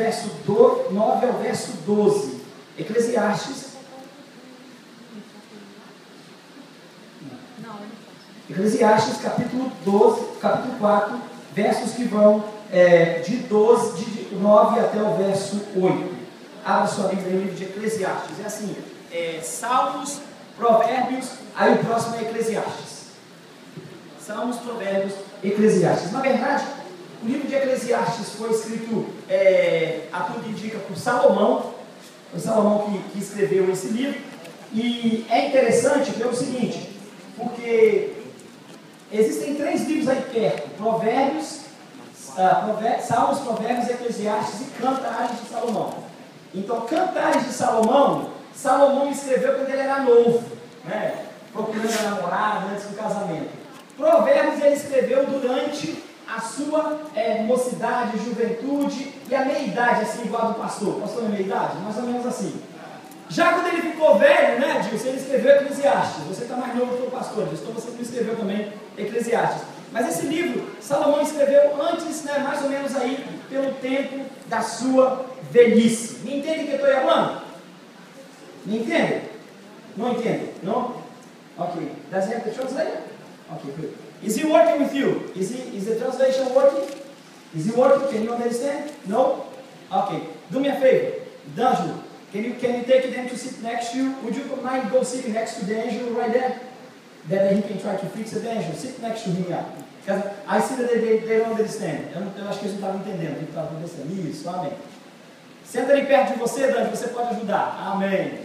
verso 9 ao verso 12. Eclesiastes. Eclesiastes, capítulo 4, versos que vão de 9 até o verso 8. Abra sua Bíblia no livro de Eclesiastes. É assim, Salmos, Provérbios, aí o próximo é Eclesiastes. Salmos, Provérbios, Eclesiastes. Na verdade, o livro de Eclesiastes foi escrito, a tudo indica, por Salomão. Foi Salomão que escreveu esse livro. E é interessante pelo seguinte, porque existem 3 livros aí perto: Salmos, Provérbios, Eclesiastes e Cantares de Salomão. Então, Cantares de Salomão, Salomão escreveu quando ele era novo, né? Procurando a namorada antes do casamento. Provérbios ele escreveu durante a sua mocidade, juventude e a meia-idade, assim, igual a do pastor. Pastor é meia-idade? Mais ou menos assim. Já quando ele ficou velho, né, Dilson, ele escreveu Eclesiastes. Você está mais novo que o pastor, Dilson, então você não escreveu também Eclesiastes. Mas esse livro, Salomão escreveu antes, né, mais ou menos aí, pelo tempo da sua velhice. Me entende o que eu estou falando? Me entende? Não entende? Não? Ok. Does he have the translator? Okay, good. Is he working with you? Is the translation working? Is he working? Can you understand? No? Okay. Do me a favor. D'Angelo, can you take them to sit next to you? Would you mind go sitting next to D'Angelo right there? That he can try to fix it. D'Angelo, sit next to him here. Because I see that they don't understand. Eu acho que eles não estavam entendendo o que estava acontecendo. Isso, amém. Senta ali perto de você, D'Angelo, você pode ajudar. Amém.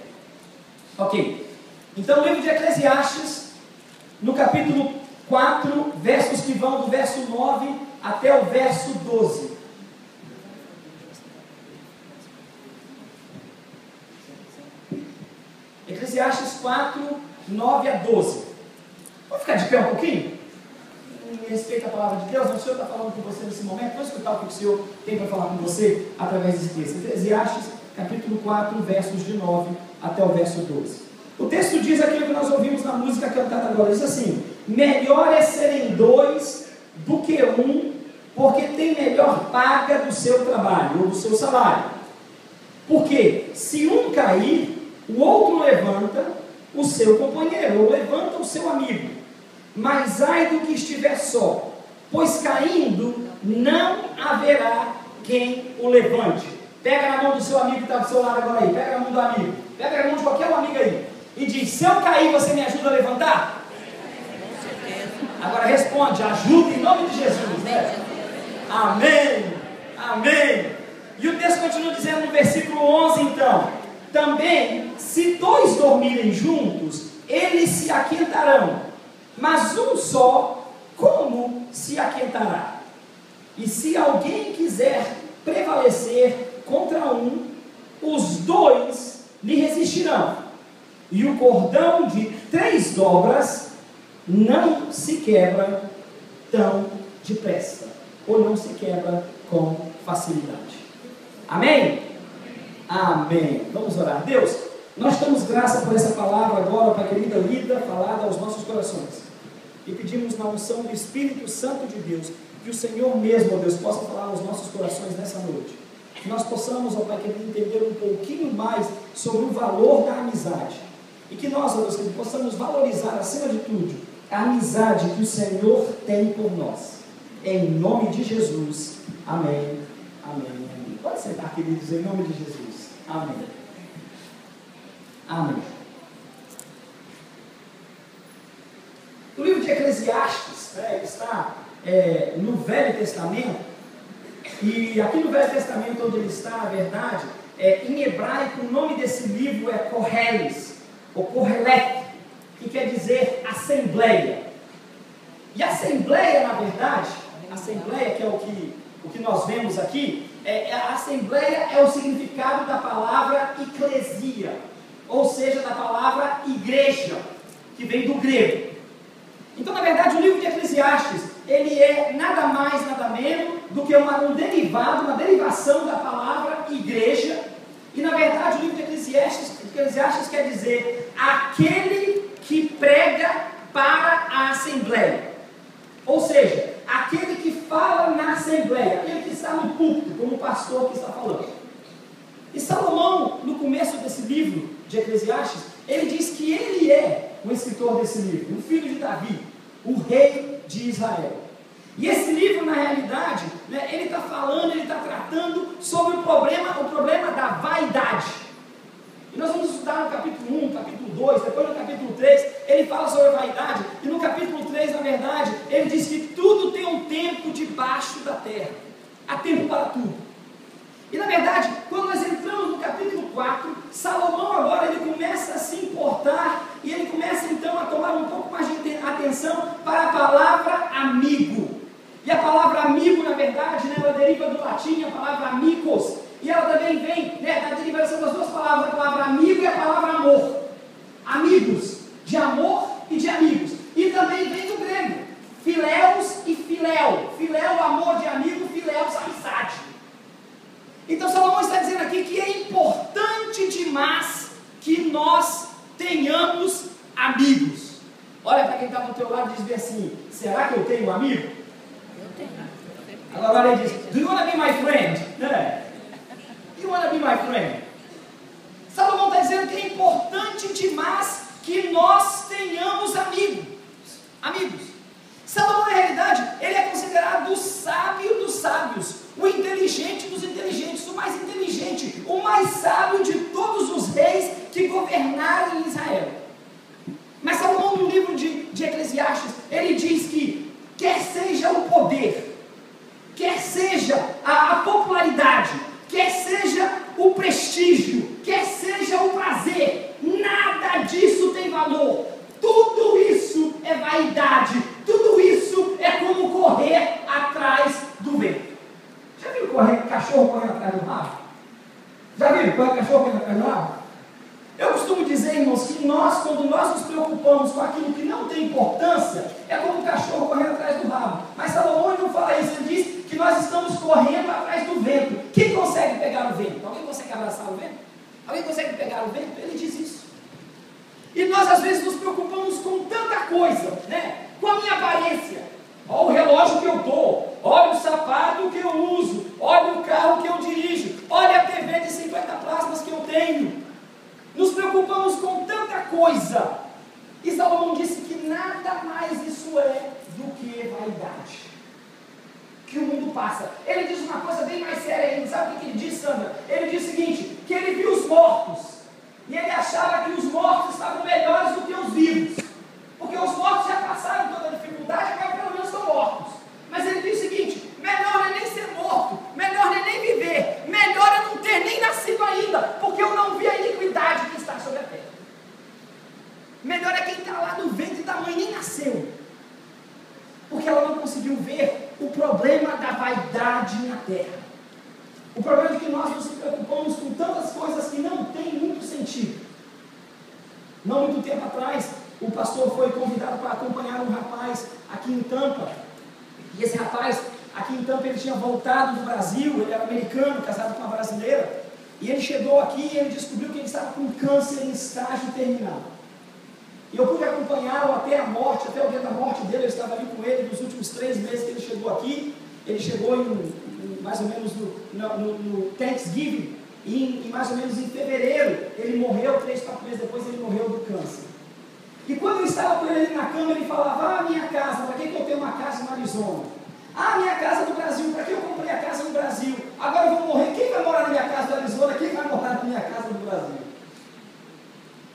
Ok. Então, o livro de Eclesiastes, no capítulo 4, versos que vão do verso 9 até o verso 12. Eclesiastes 4, 9 a 12. Vamos ficar de pé um pouquinho? Respeita a palavra de Deus. O Senhor está falando com você nesse momento. Vamos escutar o que o Senhor tem para falar com você através desse texto. Eclesiastes, capítulo 4, versos de 9 até o verso 12. O texto diz aquilo que nós ouvimos na música cantada agora. Diz assim: melhor é serem 2 do que 1, porque tem melhor paga do seu trabalho, ou do seu salário. Porque se um cair, o outro levanta o seu companheiro, ou levanta o seu amigo. Mas ai do que estiver só, pois caindo não haverá quem o levante. Pega na mão do seu amigo que está do seu lado agora aí. Pega na mão do amigo. Pega na mão de qualquer amigo aí. E diz: se eu cair, você me ajuda a levantar? Agora responde: ajuda em nome de Jesus, né? Amém, amém. E o texto continua dizendo no versículo 11 então: também, se 2 dormirem juntos, eles se aquentarão, mas um só, como se aquentará? E se alguém quiser prevalecer contra um, os 2 lhe resistirão. E o cordão de 3 dobras não se quebra tão depressa, ou não se quebra com facilidade. Amém? Amém. Vamos orar. Deus, nós damos graça por essa palavra agora, Pai querida, lida, falada aos nossos corações. E pedimos na unção do Espírito Santo de Deus, que o Senhor mesmo, ó Deus, possa falar aos nossos corações nessa noite. Que nós possamos, ó Pai querido, entender um pouquinho mais sobre o valor da amizade. E que nós, ó Deus, possamos valorizar, acima de tudo, a amizade que o Senhor tem por nós. Em nome de Jesus. Amém. Amém. Amém. Pode sentar, queridos, em nome de Jesus. Amém. Amém. O livro de Eclesiastes está no Velho Testamento. E aqui no Velho Testamento, onde ele está, na verdade, em hebraico, o nome desse livro é Koheles, ou Kohelet, que quer dizer assembleia. E assembleia, na verdade, assembleia, que é o que nós vemos aqui, a assembleia é o significado da palavra eclesia, ou seja, da palavra igreja, que vem do grego. Então, na verdade, o livro de Eclesiastes, ele é nada mais, nada menos do que um derivado, uma derivação da palavra igreja. E, na verdade, o livro de Eclesiastes quer dizer aquele que prega para a assembleia. Ou seja, aquele que fala na assembleia, aquele que está no púlpito, como o pastor que está falando. falando. E Salomão, no começo desse livro de Eclesiastes, ele diz que ele é o escritor desse livro, o filho de Davi, o rei de Israel. E esse livro, na realidade, né, ele está falando, ele está tratando sobre o problema da vaidade. E nós vamos estudar no capítulo 1, capítulo 2, depois no capítulo 3, ele fala sobre a vaidade, e no capítulo 3, na verdade, ele diz que tudo tem um tempo debaixo da terra, há tempo para tudo. E na verdade, quando nós entramos no capítulo 4, Salomão agora ele começa a se importar, e ele começa então a tomar um pouco mais de atenção para a palavra amigo. E a palavra amigo, na verdade, né, ela deriva do latim, a palavra amigos, e ela também vem, né, da derivação das duas palavras, a palavra amigo e a palavra amor. Amigos, de amor e de amigos. E também vem do grego, filéus e filéu. Filéu, amor de amigo, filéus, amizade. Então Salomão está dizendo aqui que é importante demais que nós tenhamos amigos. Olha para quem está do teu lado e diz bem assim: será que eu tenho um amigo? Eu tenho. Agora ele diz: do you want to be my friend? You want to be my friend? Salomão está dizendo que é importante demais que nós tenhamos amigos. Salomão, na realidade, ele é considerado o sábio dos sábios, o inteligente dos inteligentes, o mais inteligente, o mais sábio de todos os reis que governaram em Israel. Mas Salomão, no livro de Eclesiastes, ele diz que quer seja o poder, quer seja a popularidade, quer seja o prestígio, quer seja o prazer, nada disso tem valor. Tudo isso é vaidade, tudo isso é como correr atrás do vento. Já viu cachorro correndo atrás do rabo? Já viu cachorro correndo atrás do rabo? Eu costumo dizer, irmãos, que quando nós nos preocupamos com aquilo que não tem importância, é como um cachorro correndo atrás do rabo. Mas Salomão não fala isso, ele diz que nós estamos correndo atrás do vento. Quem consegue pegar o vento? Alguém consegue abraçar o vento? Alguém consegue pegar o vento? Ele diz isso. E nós às vezes nos preocupamos com tanta coisa, né? Com a minha aparência. Olha o relógio que eu dou, olha o sapato que eu uso, olha o carro que eu dirijo, olha a TV de 50 plasmas que eu tenho. Nos preocupamos com tanta coisa. E Salomão disse que nada mais isso é do que vaidade. Que o mundo passa. Ele diz uma coisa bem mais séria ainda. Sabe o que ele diz, Sandra? Ele diz o seguinte: que ele viu os mortos. E ele achava que os mortos estavam melhores do que os vivos. Porque os mortos já passaram toda a dificuldade, agora pelo menos estão mortos. Mas ele diz o seguinte: melhor não é nem ser morto, melhor não é nem viver, melhor é não ter nem nascido ainda, porque eu não vi a iniquidade que está sobre a terra. Melhor é quem está lá no ventre da mãe nem nasceu, porque ela não conseguiu ver o problema da vaidade na terra. O problema é que nós nos preocupamos com tantas coisas que não têm muito sentido. Não muito tempo atrás, o pastor foi convidado para acompanhar um rapaz aqui em Tampa. E esse rapaz, aqui em Tampa, ele tinha voltado do Brasil, ele era americano, casado com uma brasileira. E ele chegou aqui e ele descobriu que ele estava com câncer em estágio terminal. E eu pude acompanhá-lo até a morte, até o dia da morte dele. Eu estava ali com ele nos últimos 3 meses que ele chegou aqui. Ele chegou mais ou menos no Thanksgiving, e mais ou menos em fevereiro ele morreu. 3, 4 meses depois ele morreu do câncer. E quando eu estava com ele na cama, ele falava: minha casa, para que eu tenho uma casa no Arizona? Minha casa no Brasil, para que eu comprei a casa no Brasil? Agora eu vou morrer, quem vai morar na minha casa do Arizona? Quem vai morar na minha casa do Brasil?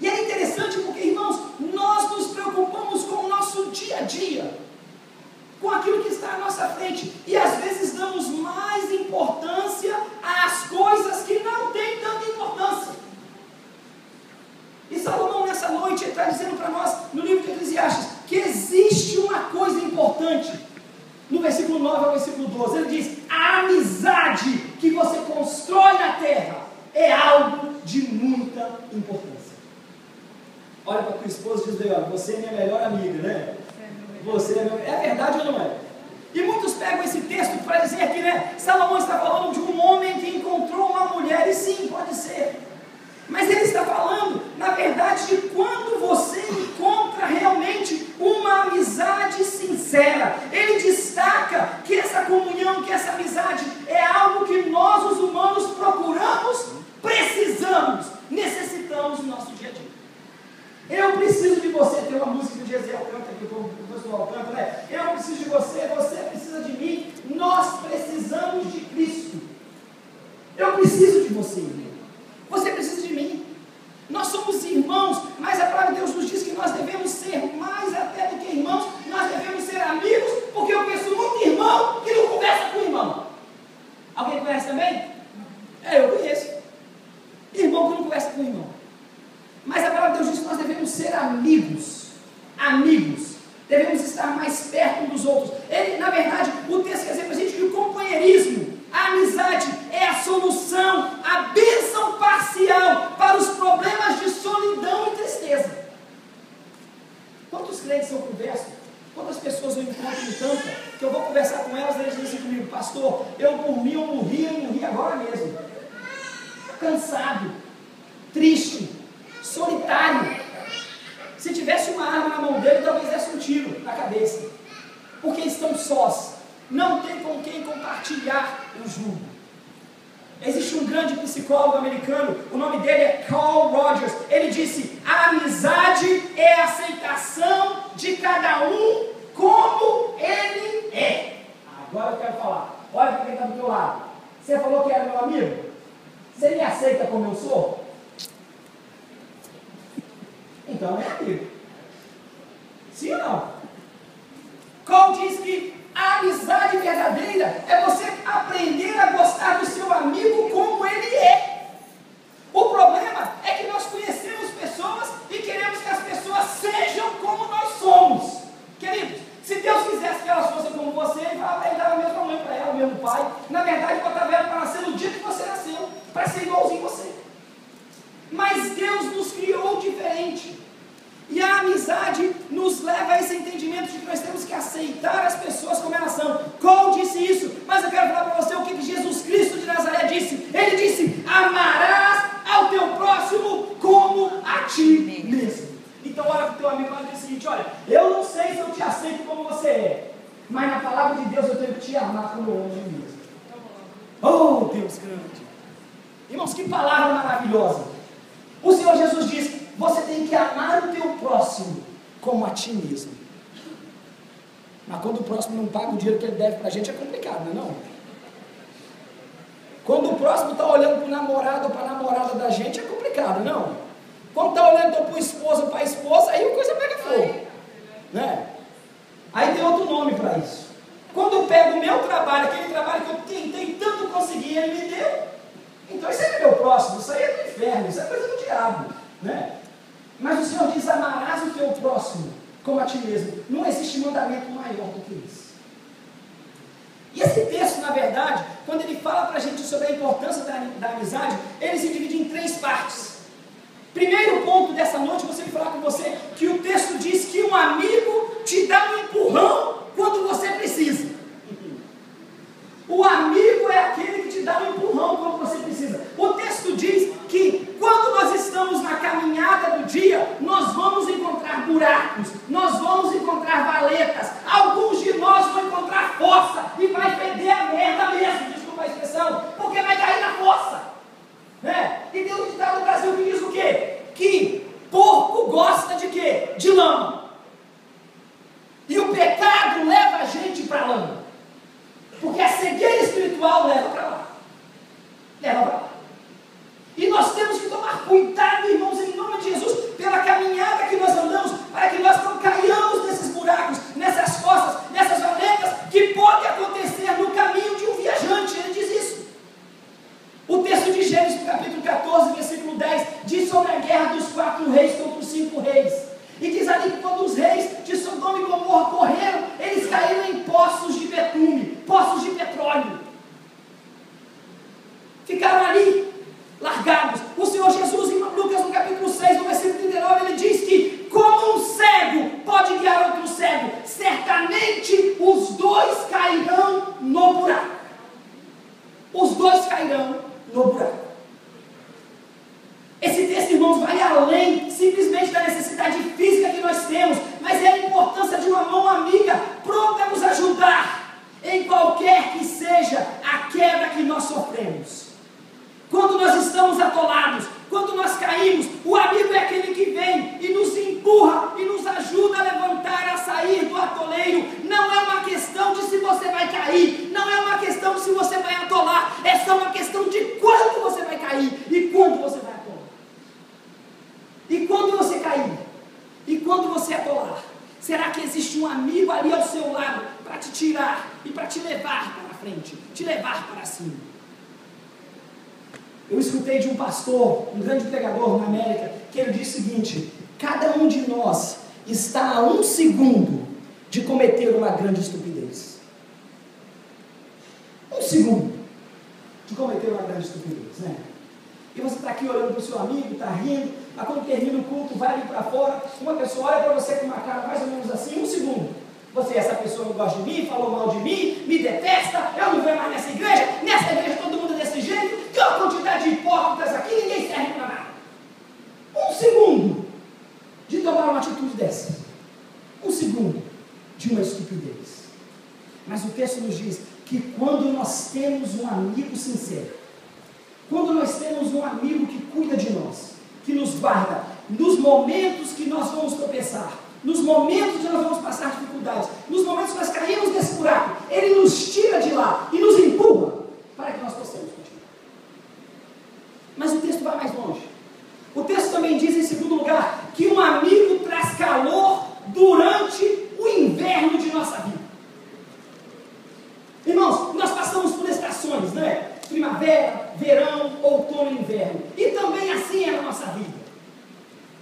E é interessante porque, irmãos, nós nos preocupamos com o nosso dia a dia, com aquilo que está à nossa frente, e às vezes damos mais importância às coisas que não têm tanta importância. E Salomão nessa noite está dizendo para nós, no livro de Eclesiastes, que existe uma coisa importante. No versículo 9 ao versículo 12, ele diz: a amizade que você constrói na terra é algo de muita importância. Olha para a tua esposa e diz: olha, você é minha melhor amiga, né? Você é verdade ou não é? E muitos pegam esse texto para dizer que, né, Salomão está falando de um homem que encontrou uma mulher, e sim, pode ser. Mas ele está falando, na verdade, de quando você encontra realmente uma amizade sincera. Ele destaca que essa comunhão, que essa amizade é algo que nós, os humanos, procuramos você, irmão. Você precisa de mim. Nós somos irmãos, mas a palavra de Deus nos diz que nós devemos ser mais até do que irmãos, nós devemos ser amigos, porque eu conheço muito irmão que não conversa com irmão. Alguém conhece também? Eu conheço. Irmão que não conversa com irmão. Mas a palavra de Deus diz que nós devemos ser amigos. Amigos. Devemos estar mais perto uns dos outros. Na verdade, o texto quer dizer para a gente que o companheirismo, a amizade é a solução, a bênção parcial para os problemas de solidão e tristeza. Quantos crentes eu converso? Quantas pessoas eu encontro em tanta, que eu vou conversar com elas, eles dizem comigo: pastor, eu morri agora mesmo. Cansado, triste, solitário. Se tivesse uma arma na mão dele, talvez desse um tiro na cabeça. Porque estão sós. Não tem com quem compartilhar o jugo. Existe um grande psicólogo americano, o nome dele é Carl Rogers. Ele disse: a amizade é a aceitação de cada um como ele é. Agora eu quero falar. Olha para quem está do teu lado. Você falou que era meu amigo? Você me aceita como eu sou? Então é amigo. Sim ou não? Carl diz que a amizade verdadeira é você aprender a gostar do seu amigo como ele é. O problema é que nós conhecemos pessoas e queremos que as pessoas sejam como nós somos. Queridos, se Deus quisesse que elas fossem como você, ele dava a mesma mãe para ela, o mesmo pai. Na verdade, botava ela para nascer no dia que você nasceu, para ser igualzinho a você. Mas Deus nos criou diferente. E a amizade nos leva a esse entendimento de que nós temos que aceitar as pessoas como elas são. Cole disse isso, mas eu quero falar para você o que Jesus Cristo de Nazaré disse. Ele disse: amarás ao teu próximo como a ti mesmo. Então olha para o teu amigo e diz o seguinte: olha, eu não sei se eu te aceito como você é, mas na palavra de Deus eu tenho que te amar como eu amo mesmo. Oh, Deus grande! Irmãos, que palavra maravilhosa! O Senhor Jesus disse: você tem que amar o teu próximo como a ti mesmo. Mas quando o próximo não paga o dinheiro que ele deve para a gente, é complicado, não é não? Quando o próximo está olhando para o namorado ou para a namorada da gente, é complicado, não? Quando está olhando para o esposo ou para a esposa, aí a coisa pega fogo, né? Aí tem outro nome para isso. Quando eu pego o meu trabalho, aquele trabalho que eu tentei tanto conseguir, ele me deu, então isso aí é meu próximo, isso aí é do inferno, isso é coisa do diabo, né? Mas o Senhor diz: amarás o teu próximo como a ti mesmo. Não existe mandamento maior do que isso. E esse texto, na verdade, quando ele fala para a gente sobre a importância da amizade, ele se divide em 3 partes. Primeiro ponto dessa noite, eu gostaria de falar com você que o texto diz que um amigo te dá um empurrão quando você precisa. O amigo é aquele que te dá um empurrão quando você precisa. O texto diz que quando nós estamos na caminhada do dia, nós vamos encontrar buracos, nós vamos encontrar valetas, alguns de nós vão encontrar fossa e vai feder a merda mesmo, desculpa a expressão, porque vai cair na fossa, né? E tem um ditado no Brasil que diz o quê? Que porco gosta de quê? De lama. E o pecado leva a gente para a lama. Porque a cegueira espiritual leva para lá. Leva para lá. E nós temos que tomar cuidado, irmãos, em nome de Jesus, pela caminhada que nós andamos, para que nós não caiamos nesses buracos, nessas fossas, nessas valetas, que pode acontecer no caminho de um viajante. Ele diz isso. O texto de Gênesis, no capítulo 14, versículo 10, diz sobre a guerra dos 4 reis contra os 5 reis. E diz ali que quando os reis de Sodoma e Gomorra correram, eles caíram em poços de betume, poços de petróleo. Ficaram ali, largados. O Senhor Jesus, em Lucas, no capítulo 6, no versículo 39, ele diz que como um cego pode guiar outro cego, certamente os 2 cairão no buraco. Os 2 cairão no buraco. Esse texto, irmãos, vai além simplesmente da necessidade física que nós temos, mas é a importância de uma mão amiga pronta a nos ajudar em qualquer que seja a queda que nós sofremos. Quando nós estamos atolados, quando nós caímos, o amigo é aquele que vem e nos empurra e nos ajuda a levantar, a sair do atoleiro. Não é uma questão de se você vai cair, não é uma questão de se você vai atolar, é só uma questão de quando você vai cair. um amigo ali ao seu lado para te tirar e para te levar para frente, te levar para cima. Eu escutei de um pastor, um grande pregador na América, que ele disse o seguinte: cada um de nós está a 1 segundo de cometer uma grande estupidez. 1 segundo de cometer uma grande estupidez, né? E você está aqui olhando para o seu amigo, está rindo, mas quando termina o culto, vai ali para fora, uma pessoa olha para você com uma cara mais ou menos assim, 1 segundo. Você, essa pessoa não gosta de mim, falou mal de mim, me detesta, eu não venho mais nessa igreja todo mundo é desse jeito, que uma quantidade de hipócritas aqui, ninguém serve para nada. 1 segundo de tomar uma atitude dessa. 1 segundo de uma estupidez. Mas o texto nos diz que quando nós temos um amigo sincero, quando nós temos um amigo que cuida de nós, que nos guarda, nos momentos que nós vamos tropeçar, nos momentos que nós vamos passar dificuldades, nos momentos que nós caímos nesse buraco, ele nos tira de lá e nos empurra para que nós possamos continuar. Mas o texto vai mais longe. O texto também diz, em segundo lugar, que um amigo traz calor durante o inverno de nossa vida. Irmãos, nós passamos por estações, né? Primavera, verão, outono e inverno. E também assim é na nossa vida.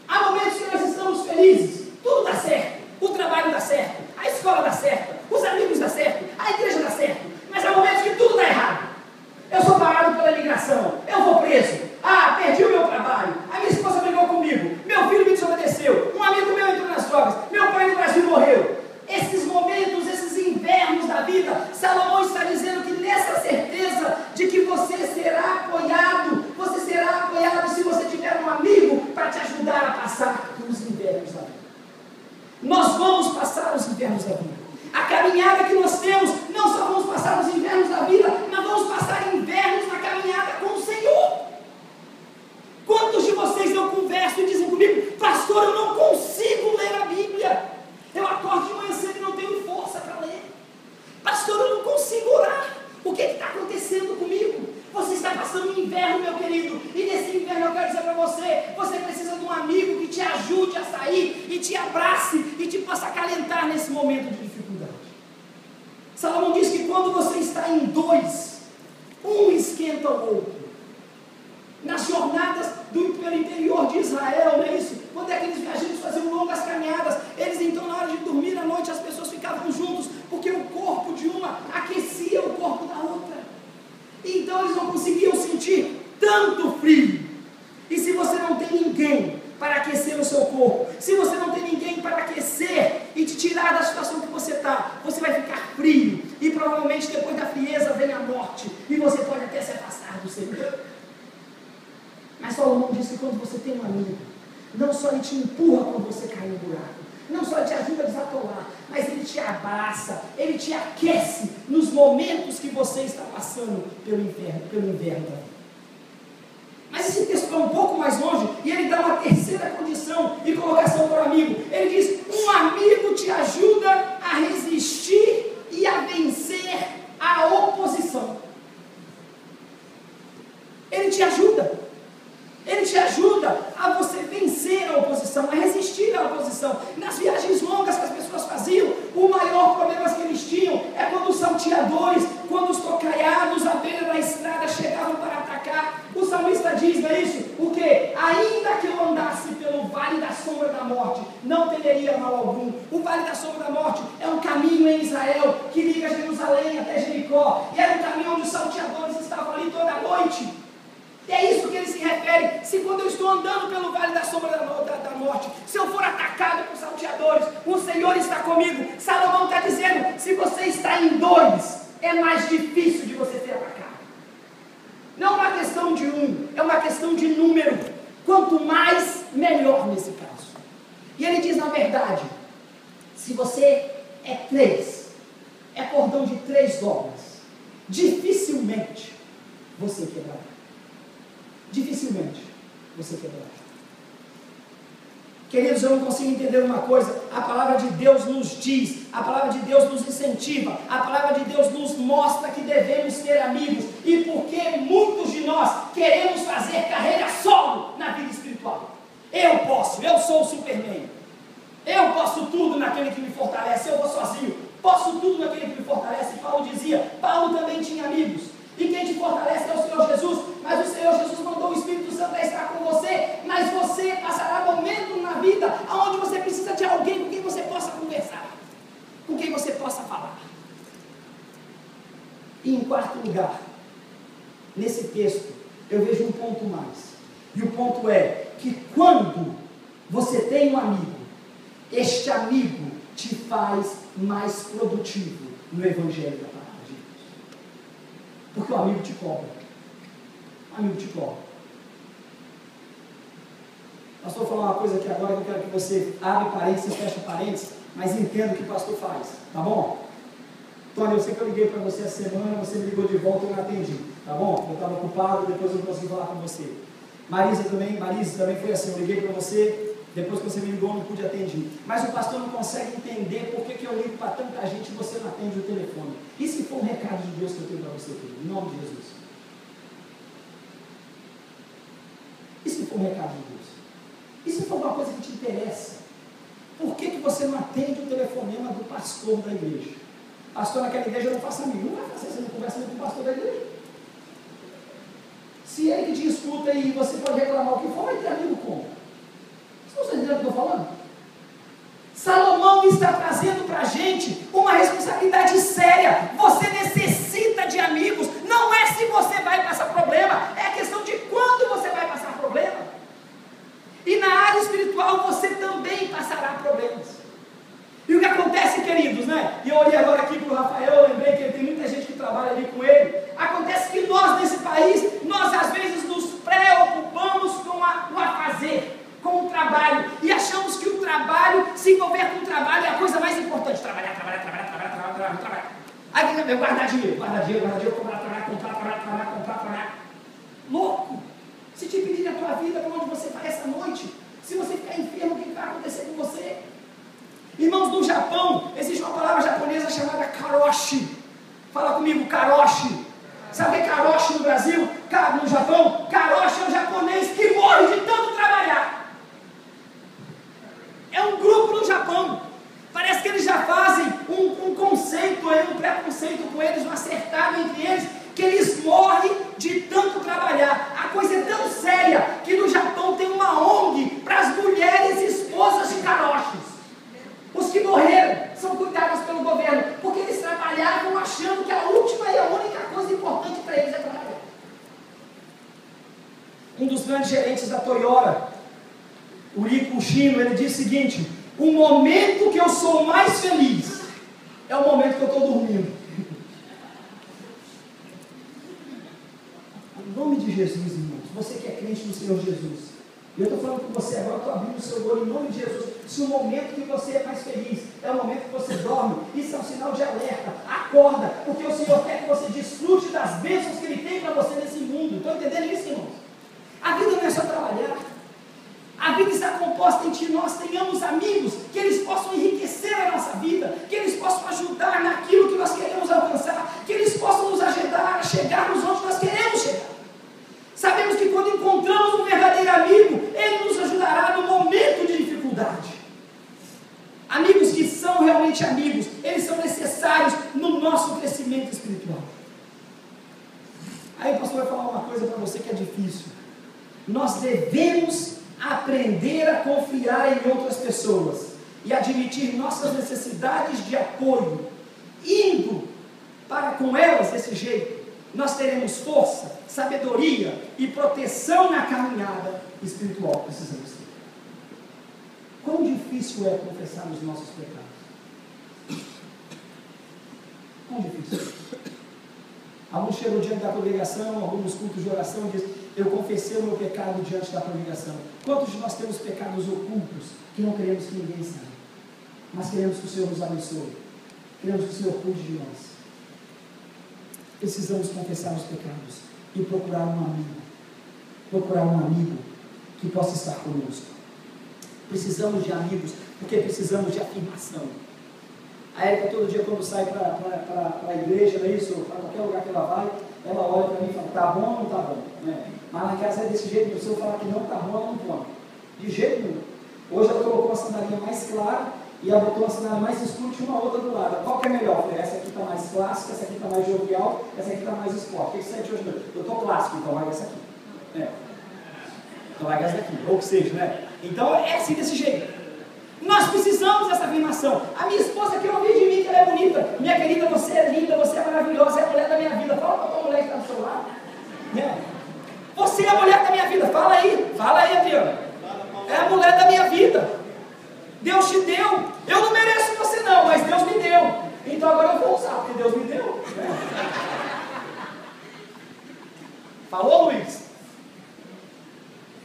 Há momentos que nós estamos felizes, tudo dá certo, o trabalho dá certo, a escola dá certo, os amigos dá certo, a igreja dá certo. Mas há momentos que tudo dá errado. Eu sou parado pela imigração, eu vou preso, perdi o meu trabalho, a minha esposa brigou comigo, meu filho me desobedeceu, um amigo meu entrou nas drogas, meu pai no Brasil morreu. Esses momentos, esses invernos da vida, Salomão está dizendo que nessa certeza de que você será apoiado se você tiver um amigo para te ajudar a passar pelos invernos da vida. Nós vamos passar os invernos da vida. A caminhada que nós temos, não só vamos passar os invernos da vida, mas vamos passar invernos na caminhada com o Senhor. Quantos de vocês eu converso e dizem comigo: pastor, eu não consigo ler a Bíblia, eu acordo de manhã cedo e não tenho força para ler. Pastor, eu não consigo orar, o que está acontecendo comigo? Você está passando um inverno, meu querido, e nesse inverno eu quero dizer para você, você precisa de um amigo que te ajude a sair, e te abrace, e te possa acalentar nesse momento de dificuldade. Salomão diz que quando você está em dois, um esquenta o outro. Nas jornadas pelo interior de Israel, não é isso? Quando aqueles viajantes faziam longas caminhadas, eles então na hora de dormir à noite as pessoas ficavam juntos, porque o corpo de uma aquecia o corpo da outra. Então eles não conseguiam sentir tanto frio. E se você não tem ninguém para aquecer o seu corpo, se você não tem ninguém para aquecer e te tirar da situação que você está, você vai ficar frio. E provavelmente depois da frieza vem a morte. E você pode até se afastar do Senhor. Mas Salomão diz que quando você tem um amigo, não só ele te empurra quando você cai no buraco, não só ele te ajuda a desatolar, mas ele te abraça, ele te aquece nos momentos que você está passando pelo inverno da vida. Mas esse texto vai um pouco mais longe e ele dá uma terceira condição e colocação para o amigo. Ele diz: um amigo te ajuda a resistir e a vencer a oposição. Ele te ajuda. Ele te ajuda a você vencer a oposição, a resistir à oposição. Nas viagens longas que as pessoas faziam, o maior problema que eles tinham é quando os salteadores, quando os tocaiados à beira da estrada chegavam para atacar. O salmista diz, não é isso? O que? Ainda que eu andasse pelo vale da sombra da morte, não temeria mal algum. O vale da sombra da morte é um caminho em Israel que liga Jerusalém até Jericó. E era um caminho onde os salteadores estavam ali toda a noite. E é isso que ele se refere. Se quando eu estou andando pelo vale da sombra da morte, se eu for atacado por salteadores, o Senhor está comigo. Salomão está dizendo, se você está em dois, é mais difícil de você ser atacado. Não é uma questão de um, é uma questão de número. Quanto mais, melhor nesse caso. E ele diz, na verdade, se você é três, é cordão de 3 dobras, dificilmente você quebrará. Dificilmente você quebrará. Queridos, eu não consigo entender uma coisa. A palavra de Deus nos diz, a palavra de Deus nos incentiva, a palavra de Deus nos mostra que devemos ter amigos. E porque muitos de nós queremos fazer carreira solo na vida espiritual. Eu posso, eu sou o Superman. Eu posso tudo naquele que me fortalece. Eu vou sozinho. Posso tudo naquele que me fortalece. Paulo dizia. Paulo também tinha amigos. E quem te fortalece é o Senhor Jesus. Mas o Senhor Jesus mandou o Espírito Santo a estar com você. Mas você passará momento na vida onde você precisa de alguém com quem você possa conversar, com quem você possa falar. E em quarto lugar, nesse texto, eu vejo um ponto mais. E o ponto é que quando você tem um amigo, este amigo te faz mais produtivo no Evangelho da Palavra de Deus. Porque o amigo te cobra. O amigo te cobra. Pastor, vou falar uma coisa aqui agora que eu quero que você abre parênteses e fecha parênteses, mas entenda o que o pastor faz, tá bom? Tony, eu sei que eu liguei para você essa semana, você me ligou de volta e eu não atendi, tá bom? Eu estava ocupado, depois eu não consegui falar com você. Marise também foi assim, eu liguei para você, depois que você me ligou eu não pude atender. Mas o pastor não consegue entender por que eu ligo para tanta gente e você não atende o telefone. E se for um recado de Deus que eu tenho para você, filho, em nome de Jesus? E se for um recado de Deus? E se for uma coisa que te interessa? Por que você não atende o telefonema do pastor da igreja? Pastor naquela igreja não faça amigo. Não vai fazer, você não conversa muito com o pastor da igreja. Se é ele que te escuta e você pode reclamar o que for, vai ter amigo como? Vocês estão entendendo o que eu estou falando? Salomão está trazendo para a gente uma responsabilidade séria. Você necessita de amigos. Não é se você vai passar problema, é a questão de quando você vai passar problema. E na área espiritual você também passará problemas. E o que acontece, queridos, né? E eu olhei agora aqui para o Rafael, eu lembrei que tem muita gente que trabalha ali com ele. Acontece que nós, nesse país, nós às vezes nos preocupamos com o afazer, com o trabalho. E achamos que o trabalho, se envolver com o trabalho é a coisa mais importante. Trabalhar. Aí tem que guardar dinheiro, comprar. Louco! Se te pedir a tua vida, para onde você vai essa noite, se você ficar enfermo, o que vai acontecer com você? Irmãos, no Japão, existe uma palavra japonesa chamada karoshi. Fala comigo, karoshi. Sabe o que é karoshi no Brasil? No Japão? Karoshi é um japonês que morre de tanto trabalhar. É um grupo no Japão. Parece que eles já fazem um conceito, um preconceito com eles, um acertado entre eles, que eles morrem de tanto trabalhar. A coisa é tão séria que no Japão tem uma ONG para as mulheres esposas de karoshis. Os que morreram são cuidados pelo governo, porque eles trabalhavam achando que a última e a única coisa importante para eles é trabalhar. Um dos grandes gerentes da Toyota, o Rico Shino, ele diz o seguinte: o momento que eu sou mais feliz é o momento que eu estou dormindo. Em nome de Jesus, irmãos, você que é crente no Senhor Jesus, eu estou falando com você agora, estou abrindo o seu olho em nome de Jesus. Se o momento que você é mais feliz é o momento que você dorme, isso é um sinal de alerta. Acorda, porque o Senhor quer que você desfrute das bênçãos que Ele tem para você nesse mundo. Estão entendendo isso, irmãos? A vida não é só trabalhar. A vida está composta em que nós tenhamos amigos, que eles possam enriquecer a nossa vida, que eles possam ajudar naquilo que nós queremos alcançar, que eles possam nos ajudar a chegarmos onde nós queremos chegar. Sabemos que quando encontramos um verdadeiro amigo, ele nos ajudará no momento de dificuldade. Amigos que são realmente amigos, eles são necessários no nosso crescimento espiritual. Aí o pastor vai falar uma coisa para você que é difícil. Nós devemos aprender a confiar em outras pessoas e admitir nossas necessidades de apoio, indo para com elas desse jeito. Nós teremos força, sabedoria e proteção na caminhada espiritual que precisamos ter. Quão difícil é confessar os nossos pecados? Quão difícil? Alguns chegam diante da congregação, alguns cultos de oração e dizem: eu confessei o meu pecado diante da congregação. Quantos de nós temos pecados ocultos que não queremos que ninguém saiba, mas queremos que o Senhor nos abençoe, queremos que o Senhor cuide de nós? Precisamos confessar os pecados e procurar um amigo que possa estar conosco. Precisamos de amigos, porque precisamos de afirmação. A Érica todo dia quando sai para a igreja, não é isso? Para qualquer lugar que ela vai, ela olha para mim e fala: tá bom ou não tá bom? Mas na casa é desse jeito, se eu falar que não tá bom, ela não pode. De jeito nenhum. Hoje ela colocou uma sandalinha mais clara e ela botou uma sandália mais escura e uma outra do lado. Qual que é melhor? Eu falei, essa aqui está mais clássica, essa aqui está mais jovial, essa aqui está mais esporte. O que você sente hoje? Eu estou clássico, então vai essa aqui. Então vai essa aqui, ou que seja, né? Então é assim desse jeito. Nós precisamos dessa afirmação. A minha esposa quer ouvir de mim que ela é bonita. Minha querida, você é linda, você é maravilhosa, é a mulher da minha vida. Fala para a tua mulher que está do seu lado. Você é a mulher da minha vida. Fala aí, Adriana. É a mulher da minha vida. Deus te deu. Eu não mereço você não, mas Deus me deu. Então agora eu vou usar, porque Deus me deu. Falou, Luiz?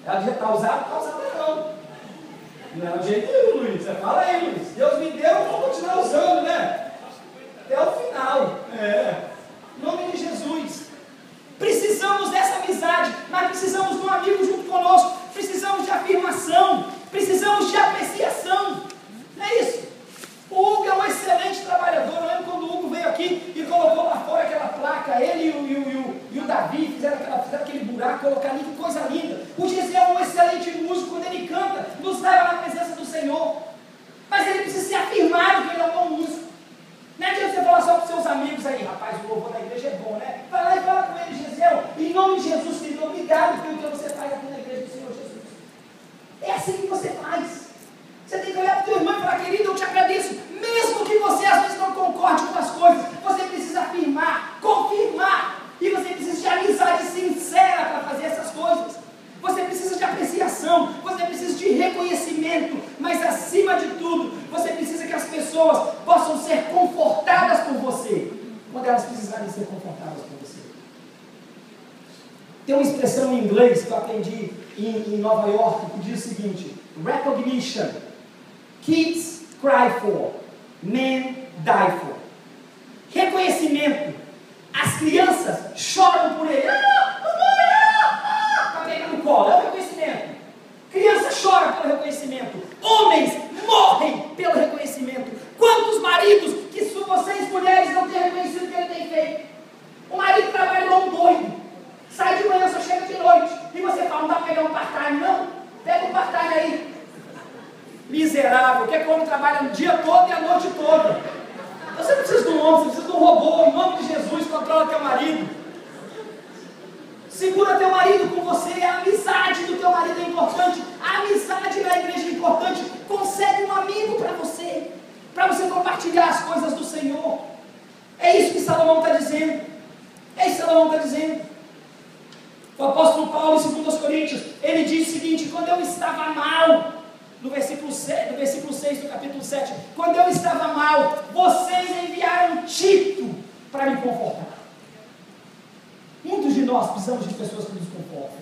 Ela já está usada, não está usada não. Não é o jeito nenhum, Luiz. Fala aí, Luiz. Deus me deu, eu vou continuar usando, né? Até o final. Em nome de Jesus. Precisamos dessa amizade, mas precisamos de um amigo junto conosco. Precisamos de afirmação. Precisamos de apreciação. Não é isso? O Hugo é um excelente trabalhador. Eu lembro quando o Hugo veio aqui e colocou lá fora aquela placa. Ele e o Davi fizeram aquele buraco, colocaram ali, que coisa linda. O Gisele é um excelente músico. Quando ele canta, nos leva na presença do Senhor. Mas ele precisa ser afirmado que ele é um bom músico. Não adianta você falar só para os seus amigos aí, rapaz, o louvor da igreja é bom, né? Vai lá e fala com ele, Gisele, em nome de Jesus, querido, obrigado pelo que você faz aqui na igreja do Senhor Jesus. É assim que você faz. Você tem que olhar para o teu irmão e falar, querido, eu te agradeço. Mesmo que você às vezes não concorde com as coisas, você precisa afirmar, confirmar. E você precisa de amizade sincera para fazer essas coisas. Você precisa de apreciação, você precisa de reconhecimento, mas acima de tudo, você precisa que as pessoas possam ser confortadas por você, quando elas precisarem ser confortadas por você. Tem uma expressão em inglês que eu aprendi em Nova York que diz o seguinte: recognition, kids cry for, men die for. Reconhecimento, as crianças choram por ele. No colo, é o reconhecimento. Criança chora pelo reconhecimento. Homens morrem pelo reconhecimento. Quantos maridos que vocês mulheres não têm reconhecido o que ele tem feito? O marido trabalha igual um doido. Sai de manhã, só chega de noite. E você fala, não dá para pegar um part-time, não? Pega um part-time aí. Miserável, que é como trabalha o dia todo e a noite toda. Você não precisa de um homem, você precisa de um robô. Em nome de Jesus, controla teu marido. Segura teu marido com você. A amizade do teu marido é importante. A amizade na igreja é importante. Concede um amigo para você compartilhar as coisas do Senhor. É isso que Salomão está dizendo. É isso que Salomão está dizendo. O apóstolo Paulo, em 2 Coríntios, ele diz o seguinte: quando eu estava mal, no versículo 6 do capítulo 7, quando eu estava mal, vocês enviaram Tito para me confortar. Muitos de nós precisamos de pessoas que nos confortam.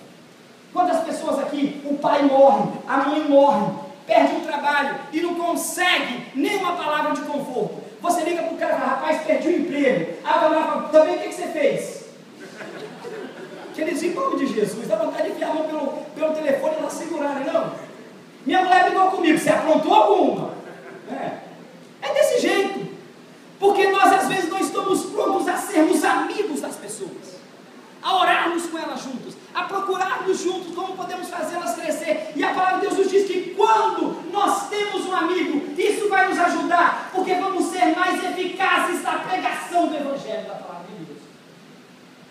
Quantas pessoas aqui, o pai morre, a mãe morre, perde o trabalho e não consegue nenhuma palavra de conforto. Você liga para o cara e fala, rapaz, perdi o emprego. Aí o cara fala, também o que você fez? Queridos, em nome de Jesus, dá vontade de enfiar a mão pelo telefone e ela segurar, não? Minha mulher brigou comigo, você aprontou alguma? É desse jeito. Porque nós às vezes não estamos prontos a sermos amigos das pessoas, a orarmos com elas juntos, a procurarmos juntos como podemos fazê-las crescer. E a palavra de Deus nos diz que quando nós temos um amigo, isso vai nos ajudar, porque vamos ser mais eficazes na pregação do Evangelho da palavra de Deus.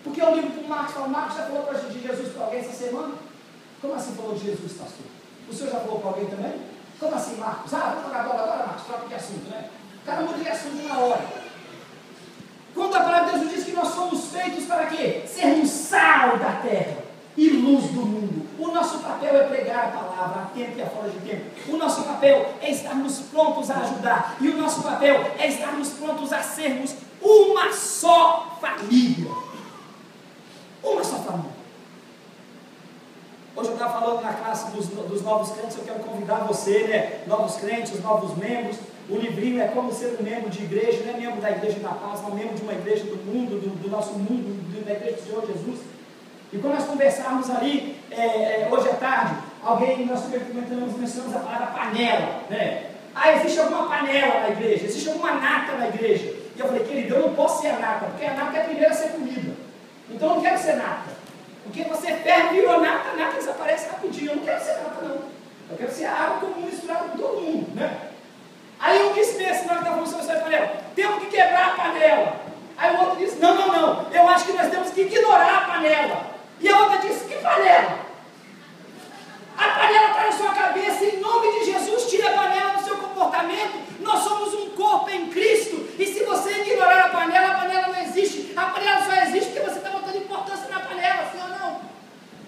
Porque eu ligo para o Marcos e falo, Marcos, já falou de Jesus para alguém essa semana? Como assim falou de Jesus, pastor? O senhor já falou para alguém também? Como assim, Marcos? Vamos jogar bola agora, Marcos, troca de assunto, né? O cara muda de assunto na hora. Quando a palavra de Deus nos diz que nós somos feitos para quê? Sermos sal da terra e luz do mundo. O nosso papel é pregar a palavra a tempo e a fora de tempo. O nosso papel é estarmos prontos a ajudar. E o nosso papel é estarmos prontos a sermos uma só família. Uma só família. Hoje eu estava falando na classe dos novos crentes, eu quero convidar você, né? Novos crentes, novos membros. O livrinho é como ser um membro de igreja, não é membro da igreja da paz, não é membro de uma igreja do mundo, do nosso mundo, da igreja do Senhor Jesus. E quando nós conversarmos ali, hoje à tarde, nós mencionamos a palavra panela, né? Existe alguma panela na igreja, existe alguma nata na igreja. E eu falei, querido, eu não posso ser a nata, porque a nata é a primeira a ser comida. Então eu não quero ser nata. Porque você ferve, virou nata, a nata desaparece rapidinho. Eu não quero ser nata, não. Eu quero ser água comum misturada com todo mundo, né? Aí um disse nesse, na hora que estava falando sobre essa panela, temos que quebrar a panela. Aí o outro disse, não, eu acho que nós temos que ignorar a panela. E a outra disse, que panela? A panela está na sua cabeça, em nome de Jesus, tire a panela do seu comportamento. Nós somos um corpo em Cristo, e se você ignorar a panela não existe. A panela só existe porque você está botando importância na panela, sim ou não?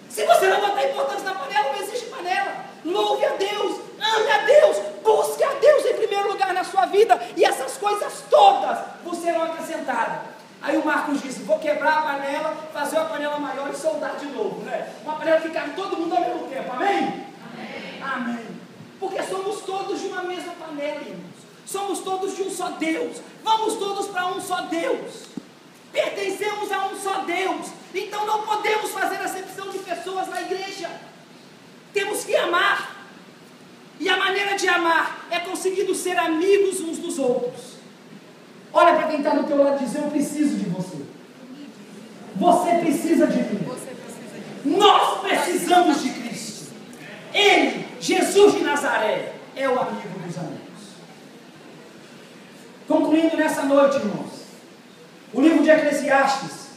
Se você não botar importância na panela, não existe panela. Louve a Deus, ame a Deus, busque a Deus em primeiro lugar na sua vida, e essas coisas todas vos serão acrescentadas. Aí o Marcos disse, vou quebrar a panela, fazer uma panela maior e soldar de novo, né? Uma panela que cabe todo mundo ao mesmo tempo, amém? Amém. Amém. Porque somos todos de uma mesma panela, irmãos. Somos todos de um só Deus. Vamos todos para um só Deus. Pertencemos a um só Deus. Então não podemos fazer acepção de pessoas na igreja. Temos que amar. E a maneira de amar é conseguindo ser amigos uns dos outros. Olha para quem está do teu lado e dizer, eu preciso de você. Você precisa de mim. Nós precisamos de Cristo. Ele, Jesus de Nazaré, é o amigo dos amigos. Concluindo nessa noite, irmãos, o livro de Eclesiastes,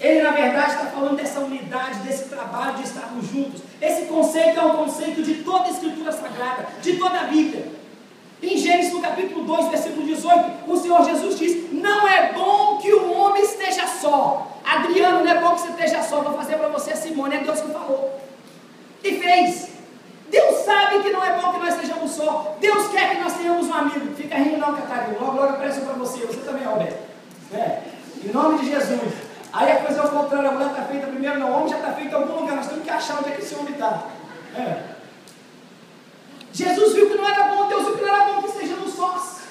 ele na verdade está falando dessa unidade, desse trabalho de estarmos juntos. Esse conceito é um conceito de toda a Escritura Sagrada, de toda a Bíblia. Em Gênesis, no capítulo 2, versículo 18, o Senhor Jesus diz, não é bom que o homem esteja só. Adriano, não é bom que você esteja só, vou fazer para você, Simone, é Deus que falou. E fez. Deus sabe que não é bom que nós estejamos só. Deus quer que nós tenhamos um amigo. Fica rindo não, Catarina, logo aparece para você também, Roberto. Em nome de Jesus. Aí a coisa é o contrário, a mulher está feita primeiro, não, o homem já está feito em algum lugar, nós temos que achar onde é que esse homem está. Jesus viu que não era bom, Deus viu que não era bom que estejamos sós.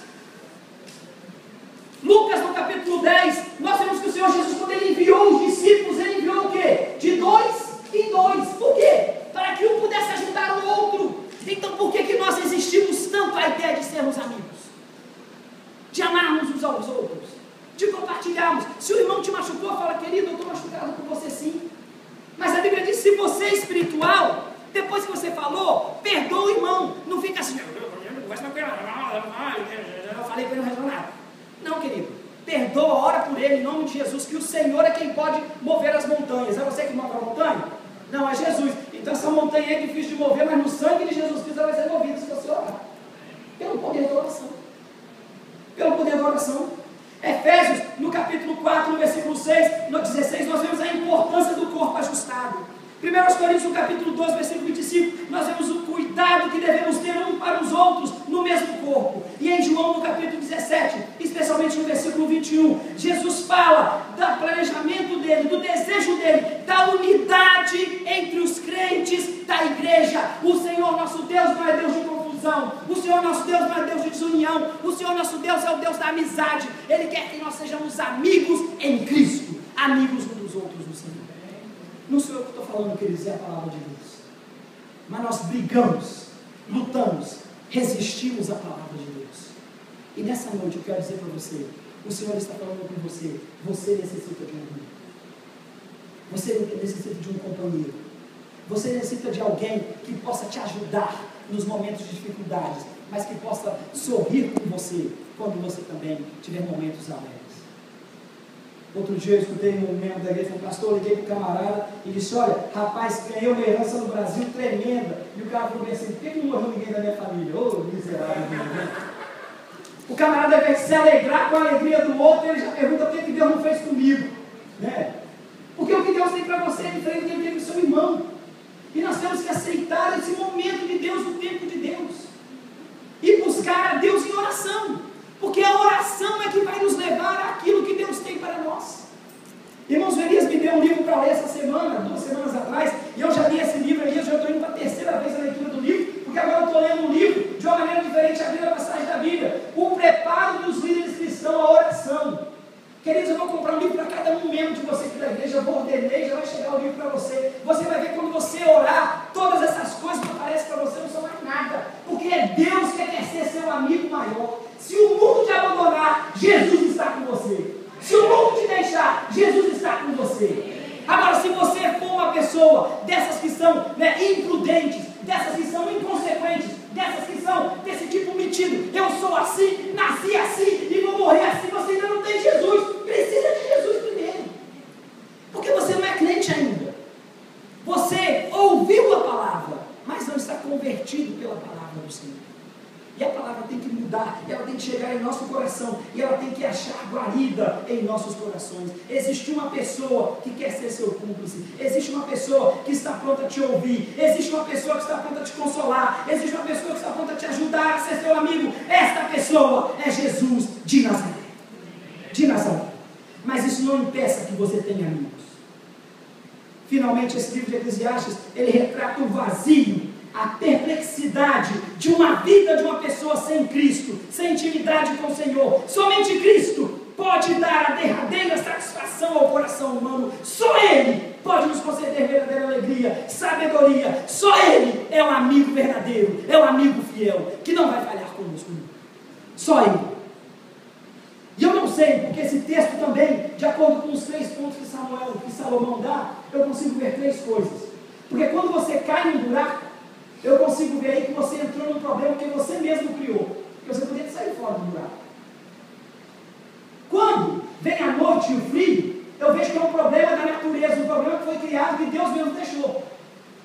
Lucas, no capítulo 10, nós vemos que o Senhor Jesus, quando Ele enviou os discípulos, Ele enviou o quê? De 2 em 2. Por quê? Para que um pudesse ajudar o outro. Então por que nós resistimos tanto à ideia de sermos amigos? De amarmos uns aos outros, de compartilharmos. Se o irmão te machucou, fala, querido, eu estou machucado com você sim. Mas a Bíblia diz, se você é espiritual, depois que você falou, perdoa o irmão. Não fica assim, eu falei que ele não resolveu nada. Não, querido, perdoa, ora por ele, em nome de Jesus, que o Senhor é quem pode mover as montanhas. É você que move a montanha? Não, é Jesus. Então essa montanha é difícil de mover, mas no sangue de Jesus Cristo ela vai ser movida se você orar. Pelo poder da oração. Pelo poder da oração. Efésios, no capítulo 4, no versículo 6, no 16, nós vemos a importância do corpo ajustado. 1 Coríntios, no capítulo 12, versículo 25, nós vemos o cuidado que devemos ter um para os outros no mesmo corpo. E em João, no capítulo 17, especialmente no versículo 21, Jesus fala do planejamento dele, do desejo dele, da unidade entre os crentes da igreja. O Senhor nosso Deus não é Deus de confusão, o Senhor nosso Deus não é Deus de desunião, o Senhor nosso Deus é o Deus da amizade. Ele quer que nós sejamos amigos em Cristo, amigos uns dos outros no Senhor. Não sou eu que estou falando, queridos, é a palavra de Deus. Mas nós brigamos, lutamos, resistimos à palavra de Deus. E nessa noite eu quero dizer para você, o Senhor está falando com você, você necessita de um amigo. Você necessita de um companheiro. Você necessita de alguém que possa te ajudar nos momentos de dificuldades, mas que possa sorrir com você quando você também tiver momentos alegres. Outro dia eu escutei um membro da igreja, um pastor, liguei para o camarada e disse, olha, rapaz, ganhei uma herança no Brasil tremenda. E o cara falou assim, por que não morreu ninguém da minha família? Ô, miserável. O camarada, ao invés de se alegrar com a alegria do outro, ele já pergunta por que Deus não fez comigo. Né? Porque o que Deus tem para você é diferente do que ele tem para o seu irmão. E nós temos que aceitar esse momento de Deus, o tempo de Deus. E buscar a Deus em oração. Porque a oração é que vai nos levar àquilo que Deus tem para nós. Irmãos, o Elias me deu um livro para ler essa semana, 2 semanas atrás, e eu já li esse livro aí, eu já estou indo para a terceira vez a leitura do livro, porque agora eu estou lendo um livro de uma maneira diferente, abrindo a passagem da Bíblia. O preparo dos líderes cristãos à oração. Queridos, eu vou comprar um livro para cada um membro de você aqui da igreja, eu ordenei, já vai chegar o livro para você. Você vai ver quando você orar, todas essas coisas que aparecem para você não são mais nada, porque é Deus que quer ser seu amigo maior. Se o mundo te abandonar, Jesus está com você. Se o mundo te deixar, Jesus está com você. Agora, se você for uma pessoa dessas que são imprudentes, dessas que são inconsequentes, dessas que são desse tipo metido. Eu sou assim, nasci assim e vou morrer assim. Você ainda não tem Jesus, precisa de Jesus primeiro, porque você não é crente ainda. Você ouviu a palavra, mas não está convertido pela palavra do Senhor. E a palavra tem que mudar, e ela tem que chegar em nosso coração, e ela tem que achar guarida em nossos corações. Existe uma pessoa que quer ser seu cúmplice, existe uma pessoa que está pronta a te ouvir, existe uma pessoa que está pronta a te consolar, existe uma pessoa que está pronta a te ajudar a ser seu amigo. Esta pessoa é Jesus de Nazaré. De Nazaré. Mas isso não impeça que você tenha amigos. Finalmente, esse livro de Eclesiastes, ele retrata o vazio, a perplexidade de uma vida de uma pessoa sem Cristo, sem intimidade com o Senhor. Somente Cristo pode dar a derradeira satisfação ao coração humano. Só Ele pode nos conceder verdadeira alegria, sabedoria. Só Ele é um amigo verdadeiro, é um amigo fiel, que não vai falhar conosco. Só Ele. E eu não sei, porque esse texto também, de acordo com os 3 pontos que Salomão dá, eu consigo ver 3 coisas. Porque quando você cai num buraco, eu consigo ver aí que você entrou num problema que você mesmo criou, porque você poderia sair fora do buraco. Quando vem a noite e o frio, eu vejo que é um problema da natureza, um problema que foi criado, que Deus mesmo deixou.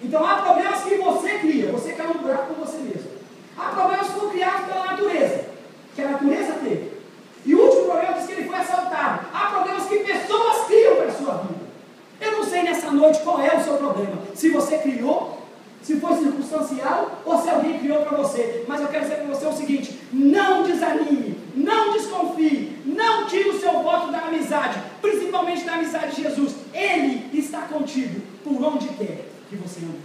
Então há problemas que você cria, você cai num buraco por você mesmo. Há problemas que foram criados pela natureza, que a natureza teve. E o último problema diz que ele foi assaltado. Há problemas que pessoas criam para a sua vida. Eu não sei nessa noite qual é o seu problema, se você criou, se foi circunstancial ou se alguém criou para você. Mas eu quero dizer para você o seguinte: não desanime, não desconfie, não tire o seu voto da amizade, principalmente da amizade de Jesus. Ele está contigo por onde quer que você ande.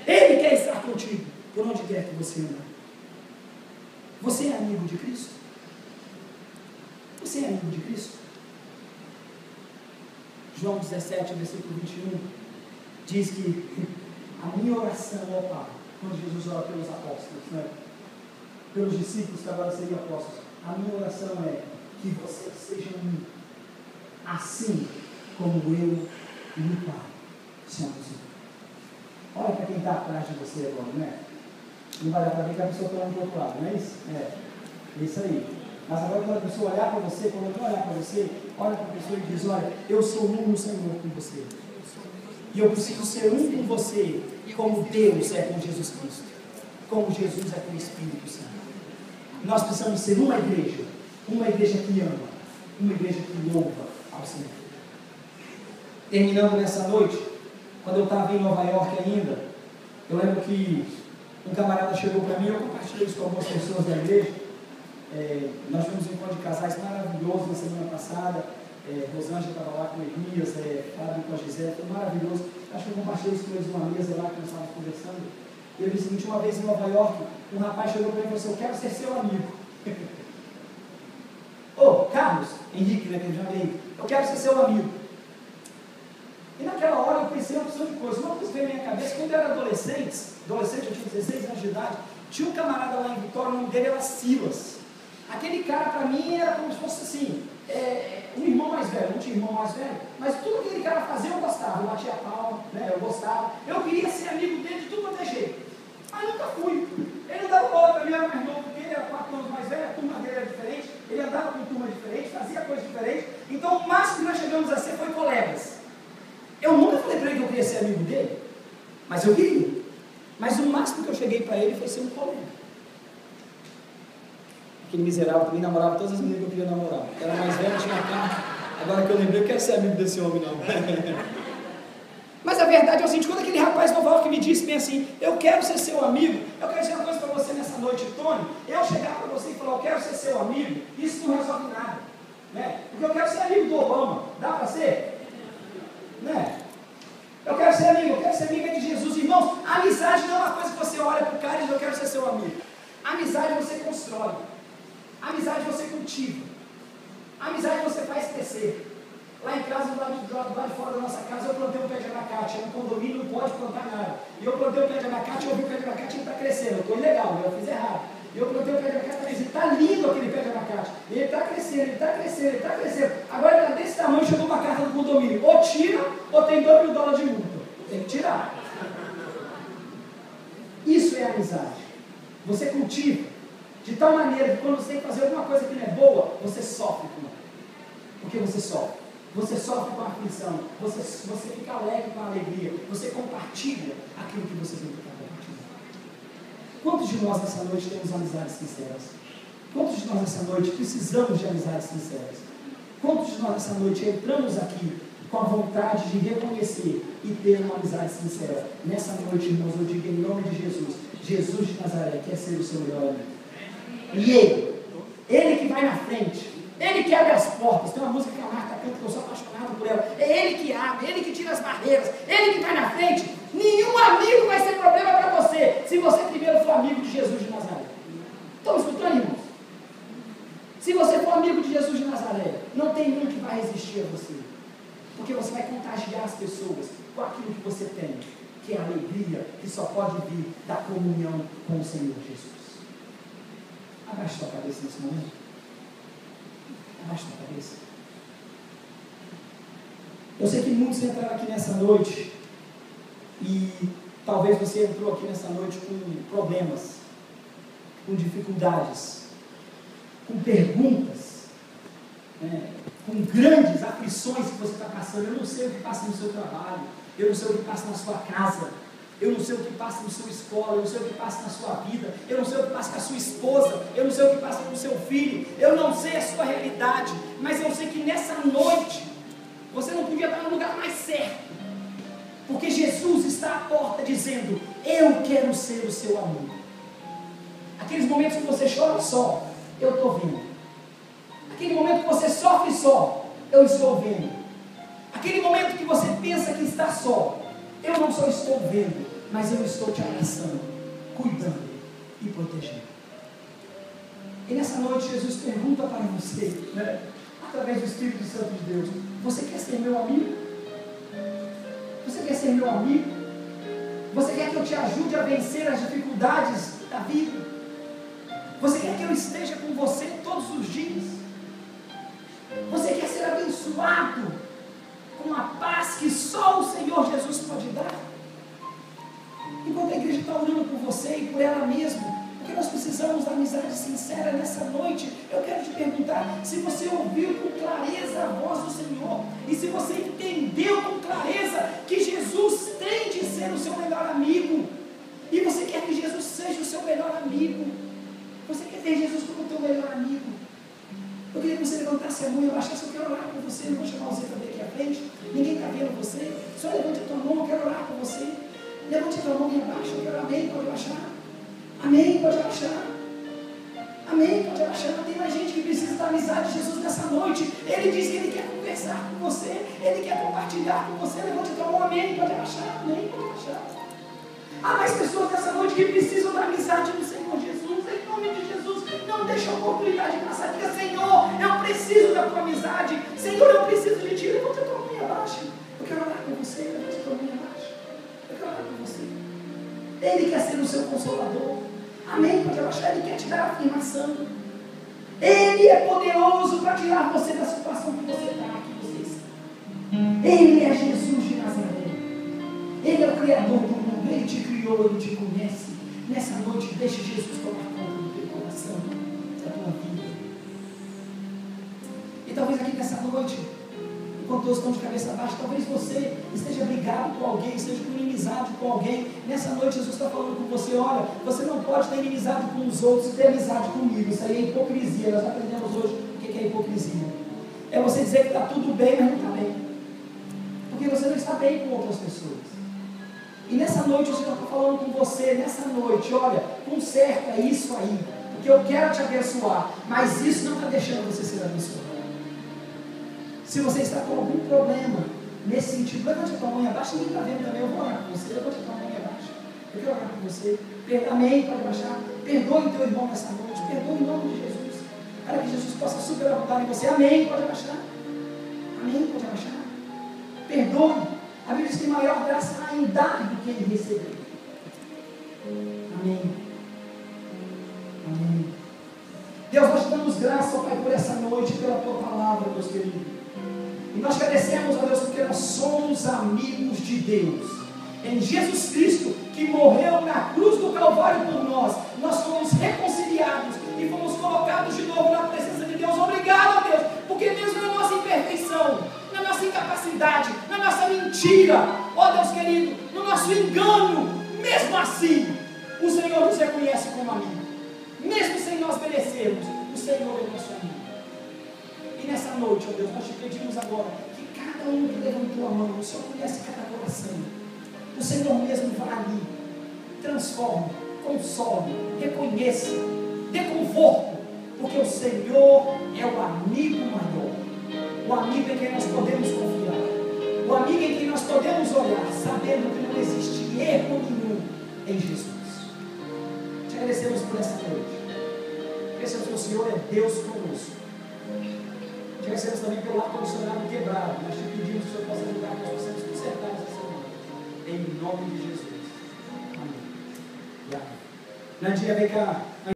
Ele quer estar contigo por onde quer que você ande. Você é amigo de Cristo? Você é amigo de Cristo? João 17, versículo 21 diz que a minha oração ao Pai, quando Jesus ora pelos apóstolos, pelos discípulos que agora seriam apóstolos, a minha oração é que vocês sejam um, assim como eu e o Pai somos um. Olha para quem está atrás de você agora, não é? Não vai dar para ver que a pessoa está olhando para o outro lado, não é isso? É isso aí. Mas agora quando a pessoa olhar para você, quando eu olhar para você, olha para a pessoa e diz: olha, eu sou um no Senhor com você. E eu preciso ser um com você, como Deus é com Jesus Cristo, como Jesus é com o Espírito Santo. Nós precisamos ser uma igreja que ama, uma igreja que louva ao Senhor. Terminando nessa noite, quando eu estava em Nova York ainda, eu lembro que um camarada chegou para mim, eu compartilhei isso com algumas pessoas da igreja. Nós tivemos um encontro de casais maravilhoso na semana passada. Rosângela estava lá com o Elias, Fábio com a Gisele, foi maravilhoso. Acho que eu compartilhei isso com eles numa mesa lá que nós estávamos conversando. E eu disse o seguinte: uma vez em Nova York, um rapaz chegou para mim e falou assim: eu quero ser seu amigo. Carlos, Henrique, né, que eu chamei, eu quero ser seu amigo. E naquela hora eu pensei uma opção de coisa. Uma coisa veio na minha cabeça: quando eu era adolescente, eu tinha 16 anos de idade, tinha um camarada lá em Vitória, o nome dele era Silas. Aquele cara para mim era como se fosse assim, um irmão mais velho. Não tinha irmão mais velho, mas tudo que aquele cara fazia eu gostava. Eu batia a palma, eu gostava. Eu queria ser amigo dele de tudo quanto é jeito, mas nunca fui. Ele não dava bola para mim, era mais novo do que ele, era 4 anos mais velho, a turma dele era diferente, ele andava com turma diferente, fazia coisas diferentes. Então o máximo que nós chegamos a ser foi colegas. Eu nunca falei para ele que eu queria ser amigo dele, mas eu queria. Mas o máximo que eu cheguei para ele foi ser um colega. Aquele miserável também namorava todas as meninas que eu queria namorar. Era mais velho, tinha uma cara. Agora que eu lembrei, eu quero ser amigo desse homem, não. Mas a verdade é o seguinte: quando aquele rapaz Nova York me disse bem assim: eu quero ser seu amigo, eu quero dizer uma coisa para você nessa noite, Tony. Eu chegar para você e falar: eu quero ser seu amigo, isso não resolve nada, porque eu quero ser amigo do Obama. Dá para ser? Eu quero ser amigo de Jesus. Irmãos, a amizade não é uma coisa que você olha para o cara e diz: eu quero ser seu amigo. A amizade você constrói, a amizade você cultiva, a amizade você faz crescer. Lá em casa, do lado de fora da nossa casa, eu plantei um pé de abacate. É um condomínio, não pode plantar nada. E eu plantei um pé de abacate, eu vi o pé de abacate e ele está crescendo. Eu estou ilegal, eu fiz errado. E eu plantei um pé de abacate e está lindo aquele pé de abacate. E ele está crescendo, ele está crescendo, ele está crescendo. Agora ele está desse tamanho, chegou uma carta do condomínio: ou tira, ou tem $2.000 de multa. tem que tirar. Isso é amizade. Você cultiva de tal maneira que quando você tem que fazer alguma coisa que não é boa, você sofre com ela. Porque você sofre. Você sofre com a aflição. Você fica alegre com a alegria. Você compartilha aquilo que você tem que compartilhar. Quantos de nós nessa noite temos amizades sinceras? Quantos de nós nessa noite precisamos de amizades sinceras? Quantos de nós nessa noite entramos aqui com a vontade de reconhecer e ter uma amizade sincera? Nessa noite, irmãos, eu digo em nome de Jesus, Jesus de Nazaré quer ser o seu melhor amigo. E Ele que vai na frente, Ele que abre as portas. Tem uma música que a Marta canta que eu sou apaixonado por ela. É Ele que abre, Ele que tira as barreiras, Ele que vai na frente. Nenhum amigo vai ser problema para você, se você primeiro for amigo de Jesus de Nazaré. Estão escutando, irmãos? Se você for amigo de Jesus de Nazaré, não tem nenhum que vai resistir a você. Porque você vai contagiar as pessoas com aquilo que você tem, que é a alegria que só pode vir da comunhão com o Senhor Jesus. Abaixe sua cabeça nesse momento. Abaixe sua cabeça. Eu sei que muitos entraram aqui nessa noite e talvez você entrou aqui nessa noite com problemas, com dificuldades, com perguntas, com grandes aflições que você está passando. Eu não sei o que passa no seu trabalho, eu não sei o que passa na sua casa, eu não sei o que passa na sua escola, eu não sei o que passa na sua vida, eu não sei o que passa com a sua esposa, eu não sei o que passa com o seu filho, eu não sei a sua realidade, mas eu sei que nessa noite você não podia estar no lugar mais certo, porque Jesus está à porta dizendo: eu quero ser o seu amigo. Aqueles momentos que você chora só, eu estou vendo. Aquele momento que você sofre só, eu estou vendo. Aquele momento que você pensa que está só, eu não só estou vendo, mas eu estou te abraçando, cuidando e protegendo. E nessa noite Jesus pergunta para você, através do Espírito Santo de Deus: você quer ser meu amigo? Você quer ser meu amigo? Você quer que eu te ajude a vencer as dificuldades da vida? Você quer que eu esteja com você todos os dias? Você quer ser abençoado com a paz que só o Senhor Jesus pode dar? Enquanto a igreja está orando por você e por ela mesma, porque nós precisamos da amizade sincera nessa noite, eu quero te perguntar se você ouviu com clareza a voz do Senhor, e se você entendeu com clareza que Jesus tem de ser o seu melhor amigo, e você quer que Jesus seja o seu melhor amigo. Você quer ter Jesus como teu melhor amigo? Eu queria que você levantasse a mão e eu achasse: eu quero orar por você. Não vou chamar você para vir aqui à frente, ninguém está vendo você. Só levante a tua mão, eu quero orar por você. Levante a tua mão e abaixa. Eu quero amém, pode abaixar. Amém, pode abaixar. Amém, pode abaixar. Tem mais gente que precisa da amizade de Jesus nessa noite. Ele diz que Ele quer conversar com você, Ele quer compartilhar com você. Levante a tua mão, amém, pode abaixar. Amém, pode abaixar. Há mais pessoas nessa noite que precisam da amizade do Senhor Jesus. Em nome de Jesus, não deixe a oportunidade passar. Diga: Senhor, eu preciso da tua amizade. Senhor, eu preciso de ti. Levanta a tua mão e abaixa. Eu quero orar com você. Levanta a tua mão e abaixa. Eu quero orar com você. Ele quer ser o seu consolador. Amém, pode abaixar. Ele quer te dar afirmação. Ele é poderoso para tirar você da situação que você está, que você está. Ele é Jesus de Nazaré. Ele é o Criador do mundo. Ele te criou, Ele te conhece. Nessa noite, deixe Jesus tomar conta do teu coração, da tua vida. E talvez aqui nessa noite, enquanto todos estão de cabeça baixa, talvez você esteja brigado com alguém, esteja com inimizade com alguém. Nessa noite, Jesus está falando com você: olha, você não pode ter inimizade com os outros e ter amizade comigo. Isso aí é hipocrisia. Nós aprendemos hoje o que é hipocrisia. É você dizer que está tudo bem, mas não está bem. Porque você não está bem com outras pessoas. E nessa noite o Senhor está falando com você, nessa noite: olha, conserta isso aí, porque eu quero te abençoar, mas isso não está deixando você ser abençoado. Se você está com algum problema nesse sentido, levante a tua mão e abaixa. Ninguém está vendo também, eu vou orar com você. Levante a tua mão e abaixa. Eu quero orar com você. Amém, pode abaixar. Perdoe o teu irmão nessa noite, perdoe em nome de Jesus, para que Jesus possa superabundar em você. Amém, pode abaixar. Amém, pode abaixar. Perdoe. A Bíblia diz que maior graça há em dar do que em receber. Amém. Amém. Deus, nós te damos graça, ó Pai, por essa noite, pela tua palavra, Deus querido. E nós agradecemos, ó Deus, porque nós somos amigos de Deus. Em Jesus Cristo, que morreu na cruz do Calvário por nós, nós fomos reconciliados e fomos colocados de novo na presença de Deus. Obrigado a Deus, porque mesmo na nossa imperfeição, na nossa incapacidade, na nossa mentira, ó Deus querido, no nosso engano, mesmo assim, o Senhor nos reconhece como amigo. Mesmo sem nós merecermos, o Senhor é nosso amigo. E nessa noite, ó Deus, nós te pedimos agora que cada um que levantou a mão, o Senhor conhece cada coração. O Senhor mesmo vai ali, transforme, console, reconheça, dê conforto, porque o Senhor é o amigo maior, o amigo em quem nós podemos confiar, o amigo em quem nós podemos olhar, sabendo que não existe erro nenhum em Jesus. Te agradecemos por essa noite. Agradecemos que o Senhor é Deus conosco. Te agradecemos também pelo ar-condicionado quebrado. Nós te pedimos que o Senhor possa ajudar, que nós possamos consertar essa semana. Em nome de Jesus. Amém. Nadia, vem cá.